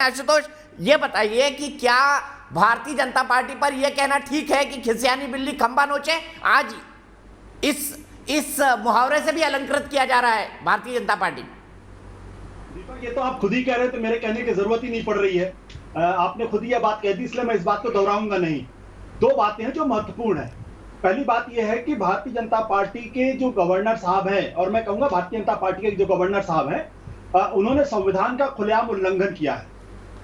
आशुतोष, ये बताइए कि क्या भारतीय जनता पार्टी पर यह कहना ठीक है कि खिसियानी बिल्ली खंबा नोचे? आज इस मुहावरे से भी अलंकृत किया जा रहा है भारतीय जनता पार्टी। दीपक, ये तो आप खुद ही कह रहे हैं, तो मेरे कहने की जरूरत ही नहीं पड़ रही है। आपने खुद ही यह बात कह दी, इसलिए मैं इस बात को दोहराऊंगा नहीं। दो बातें हैं जो महत्वपूर्ण है। पहली बात यह है कि भारतीय जनता पार्टी के जो गवर्नर साहब हैं, और मैं कहूंगा भारतीय जनता पार्टी के जो गवर्नर साहब हैं, उन्होंने संविधान का खुलेआम उल्लंघन किया है।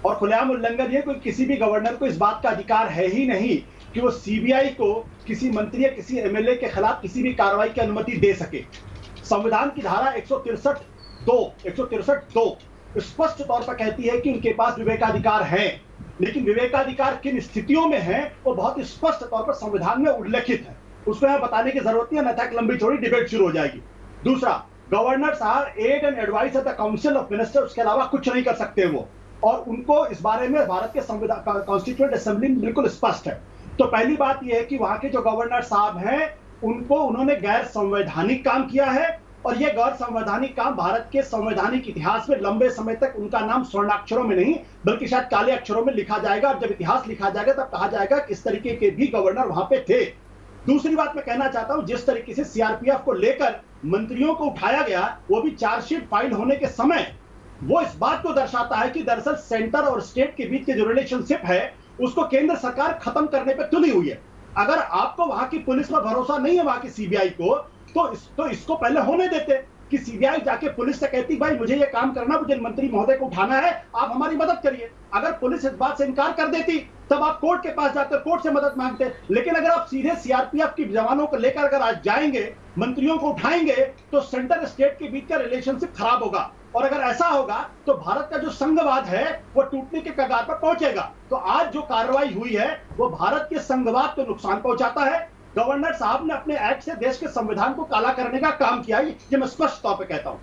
और खुलेआम उल्लंघन ये, कोई किसी भी गवर्नर को इस बात का अधिकार है ही नहीं कि वो सीबीआई को किसी मंत्री या किसी एमएलए के खिलाफ किसी भी कार्रवाई की अनुमति दे सके। संविधान की धारा 163(2) स्पष्ट तौर पर कहती है कि उनके पास विवेकाधिकार है, लेकिन विवेकाधिकार किन स्थितियों में है वो बहुत स्पष्ट तौर पर संविधान में उल्लेखित है। उसको यहां बताने की जरूरत नहीं है, अन्यथा एक लंबी चौड़ी डिबेट शुरू हो जाएगी। दूसरा, गवर्नर साहब aid and advice at the council of minister, उसके अलावा कुछ नहीं कर सकते वो, और उनको इस बारे में भारत के संविधान कॉन्स्टिट्यूएंट असेंबली में बिल्कुल स्पष्ट है। तो पहली बात यह है कि वहां के जो गवर्नर साहब हैं उन्होंने गैर संवैधानिक काम किया है, और यह गैर संवैधानिक काम भारत के संवैधानिक इतिहास में लंबे समय तक उनका नाम स्वर्णाक्षरों में नहीं बल्कि शायद काले अक्षरों में लिखा जाएगा। और जब इतिहास लिखा जाएगा तब कहा जाएगा कि इस तरीके के भी गवर्नर वहां पे थे। दूसरी बात मैं कहना चाहता हूं, जिस तरीके से सीआरपीएफ को लेकर मंत्रियों को उठाया गया, वो भी चार्जशीट फाइल होने के समय, वो इस बात को दर्शाता है कि दरअसल सेंटर और स्टेट के बीच के जो रिलेशनशिप है उसको केंद्र सरकार खत्म करने पे तुली हुई है। अगर आपको वहां की पुलिस पर भरोसा नहीं है, वहां की सीबीआई को, तो इसको पहले होने देते कि सीबीआई जाके पुलिस से कहती, भाई मुझे ये काम करना, मुझे मंत्री महोदय को उठाना है, आप हमारी मदद करिए। अगर पुलिस इस बात से इनकार कर देती तब आप कोर्ट के पास जाते, कोर्ट से मदद मांगते। लेकिन अगर आप सीधे सीआरपीएफ की जवानों को लेकर अगर आज जाएंगे, मंत्रियों को उठाएंगे, तो सेंटर स्टेट के बीच का रिलेशनशिप खराब होगा। और अगर ऐसा होगा तो भारत का जो संघवाद है वो टूटने के कगार पर पहुंचेगा। तो आज जो कार्रवाई हुई है वो भारत के संघवाद को नुकसान पहुंचाता है। गवर्नर साहब ने अपने एक्ट से देश के संविधान को काला करने का काम किया है, ये मैं स्पष्ट तौर पर कहता हूं।